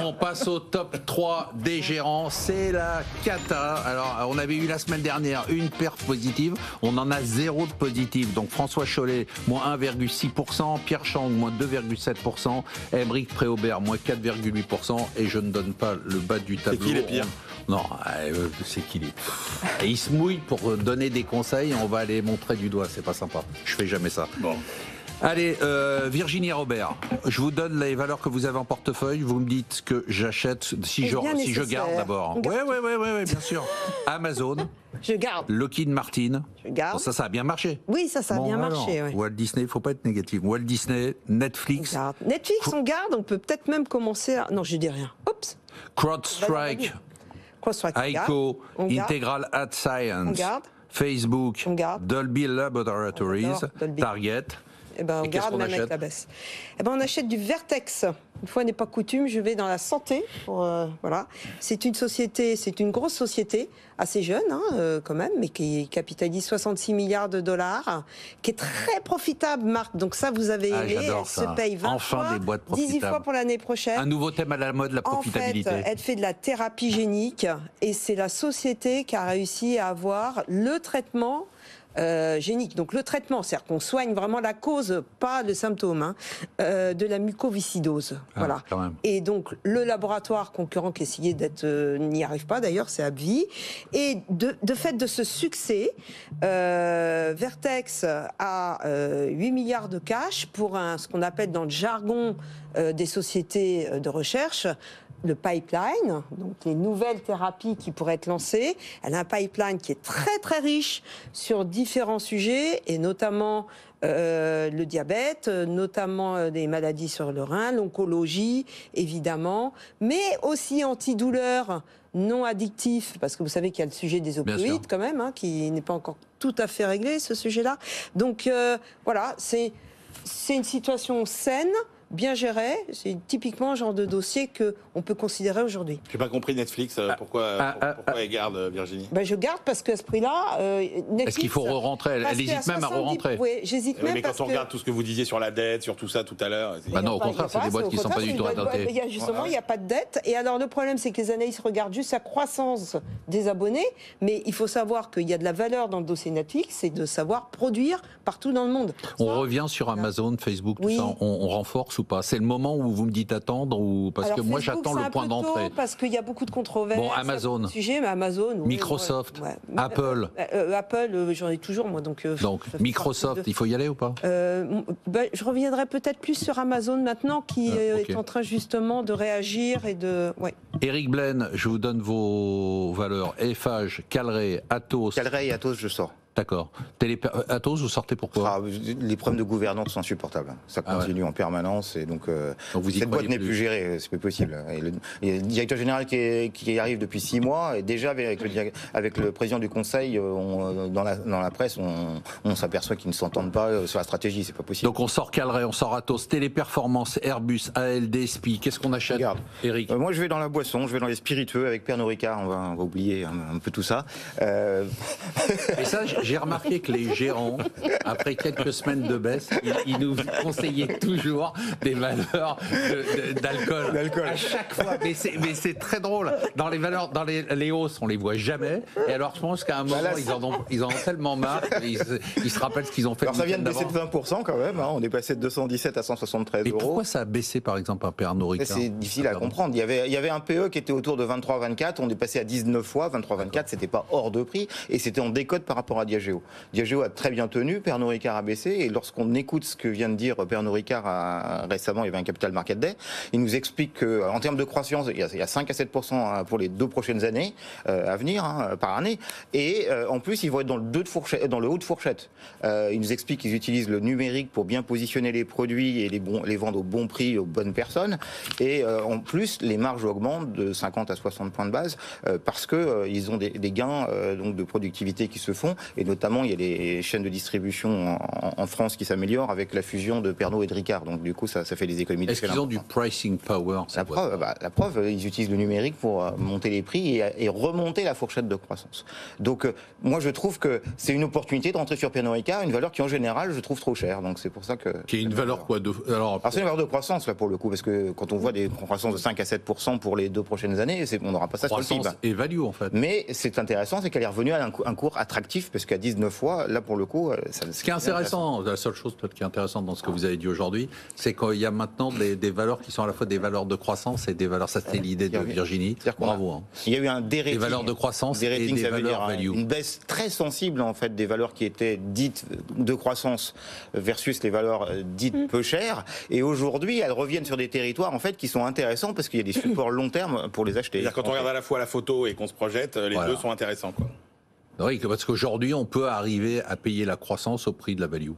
on passe au top 3 des gérants. C'est la cata. Alors, on avait eu la semaine dernière une perf positive. On en a 0 de positive. Donc, François Chollet, moins 1,6%. Pierre Chang, moins 2,7%. Émeric Préaubert, moins 4,8%. Et je ne donne pas le bas du tableau. C'est qui les pires? Non, c'est qui les pires. Et il se mouille pour donner des conseils. On va aller montrer du doigt. C'est pas sympa. Je fais jamais ça. Bon. Allez, Virginie Robert, je vous donne les valeurs que vous avez en portefeuille. Vous me dites que j'achète, si je garde d'abord. Oui, bien sûr. Amazon. Je garde. Lockheed Martin. Je garde. Bon, ça a bien marché. Oui, ça a bien marché. Ouais. Walt Disney, il ne faut pas être négatif. Walt Disney, Netflix. Netflix, on garde. On peut peut-être même commencer à... Non, je dis rien. Oups. CrowdStrike. ICO. Integral Ad Science. Facebook. Dolby Laboratories. Target. Eh ben, on garde même avec la baisse. Eh ben, on achète du Vertex. Une fois n'est pas coutume, je vais dans la santé. Voilà. C'est une société, c'est une grosse société, assez jeune quand même, mais qui capitalise 66 milliards de dollars, qui est très profitable, Marc. Donc ça, vous avez aimé. Elle se paye 20 fois, des boîtes 18 fois pour l'année prochaine. Un nouveau thème à la mode, la profitabilité. En fait, elle fait de la thérapie génique et c'est la société qui a réussi à avoir le traitement génique. Donc le traitement, c'est-à-dire qu'on soigne vraiment la cause, pas le symptôme, de la mucoviscidose. Voilà. Et donc le laboratoire concurrent qui essayait d'être n'y arrive pas d'ailleurs, c'est AbbVie. Et de fait de ce succès, Vertex a 8 milliards de cash pour ce qu'on appelle dans le jargon des sociétés de recherche le pipeline, donc les nouvelles thérapies qui pourraient être lancées. Elle a un pipeline qui est très très riche sur différents sujets, et notamment le diabète, notamment des maladies sur le rein, l'oncologie, évidemment, mais aussi antidouleurs non addictifs, parce que vous savez qu'il y a le sujet des opioïdes quand même, qui n'est pas encore tout à fait réglé, ce sujet-là. Donc voilà, c'est une situation saine, bien géré, c'est typiquement le genre de dossier qu'on peut considérer aujourd'hui. Je n'ai pas compris Netflix, pourquoi elle garde, Virginie? Je garde parce qu'à ce prix-là, Netflix... Est-ce qu'il faut re-rentrer? Elle hésite même à re-rentrer. Oui, j'hésite même mais quand on regarde tout ce que vous disiez sur la dette, sur tout ça tout à l'heure... non, au contraire, c'est des boîtes qui ne sont pas du tout adaptées. Justement, il n'y a pas de dette. Et alors, le problème, c'est que les analystes regardent juste la croissance des abonnés, mais il faut savoir qu'il y a de la valeur dans le dossier Netflix, c'est de savoir produire partout dans le monde. On revient sur Amazon, Facebook, tout ça, on renforce ou pas? C'est le moment où vous me dites attendre ou parce que moi j'attends le point d'entrée. Parce qu'il y a beaucoup de controverses. Bon, Amazon. Sujet, mais Amazon. Microsoft. Apple. Apple, j'en ai toujours moi. Donc Microsoft, il faut y aller ou pas? Je reviendrai peut-être plus sur Amazon maintenant, qui est en train justement de réagir et de. Éric Blaine, je vous donne vos valeurs. Eiffage, Calray, Atos. Calray et Atos, je sors. D'accord. Atos, vous sortez pourquoi? Les problèmes de gouvernance sont insupportables. Ça continue en permanence et donc cette boîte n'est plus gérée, c'est plus possible. Et le directeur général qui arrive depuis 6 mois, et déjà avec le président du conseil, dans la presse, on s'aperçoit qu'ils ne s'entendent pas sur la stratégie, c'est pas possible. Donc on sort Calray, on sort Atos, Téléperformance, Airbus, ALD, SPI. Qu'est-ce qu'on achète, Eric? Moi je vais dans la boisson, je vais dans les spiritueux avec Pernod Ricard, on va oublier un peu tout ça. Et ça, j'ai remarqué que les gérants, après quelques semaines de baisse, ils nous conseillaient toujours des valeurs d'alcool. À chaque fois. Mais c'est très drôle. Dans les valeurs, dans les hausses, on les voit jamais. Et alors, je pense qu'à un moment, ils en ont tellement marre qu'ils se rappellent ce qu'ils ont fait. Alors, ça vient de baisser de 20% quand même. On est passé de 217 à 173 €. Et pourquoi ça a baissé, par exemple, un Pernod Ricard? C'est difficile à comprendre. Il y avait un PE qui était autour de 23-24. On est passé à 19 fois. 23-24, c'était pas hors de prix. Et c'était en décote par rapport à Diageo. Diageo a très bien tenu, Pernod Ricard a baissé, et lorsqu'on écoute ce que vient de dire Pernod Ricard récemment, il y avait un Capital Market Day, il nous explique qu'en termes de croissance, il y a 5 à 7% pour les 2 prochaines années à venir, par année, et en plus ils vont être dans le haut de fourchette. Il nous explique qu'ils utilisent le numérique pour bien positionner les produits et les vendre au bon prix aux bonnes personnes, et en plus les marges augmentent de 50 à 60 points de base parce qu'ils ont des gains donc de productivité qui se font, et notamment, il y a des chaînes de distribution en France qui s'améliorent avec la fusion de Pernod et de Ricard. Donc du coup, ça fait des économies. Est-ce qu'ils ont du pricing power? La preuve, ils utilisent le numérique pour monter les prix et remonter la fourchette de croissance. Donc moi, je trouve que c'est une opportunité de rentrer sur Pernod Ricard, une valeur qui en général, je trouve trop chère. Donc c'est pour ça que... Qui est une valeur quoi Alors c'est une valeur de croissance là pour le coup, parce que quand on voit des croissances de 5 à 7% pour les 2 prochaines années, on n'aura pas ça sur le PIB. Et value en fait. Mais c'est intéressant, c'est qu'elle est revenue à un cours attractif, parce qu'à 19 fois, là pour le coup... Ce qui est intéressant, la seule chose peut-être qui est intéressante dans ce que vous avez dit aujourd'hui, c'est qu'il y a maintenant des valeurs qui sont à la fois des valeurs de croissance et des valeurs, ça c'était l'idée de Virginie, bravo. Hein. Il y a eu un dérating. Des valeurs de croissance et des valeurs value. Une baisse très sensible en fait des valeurs qui étaient dites de croissance versus les valeurs dites peu chères. Et aujourd'hui, elles reviennent sur des territoires en fait qui sont intéressants parce qu'il y a des supports long terme pour les acheter. Quand on regarde à la fois la photo et qu'on se projette, les deux sont intéressants, quoi. Oui, parce qu'aujourd'hui, on peut arriver à payer la croissance au prix de la value.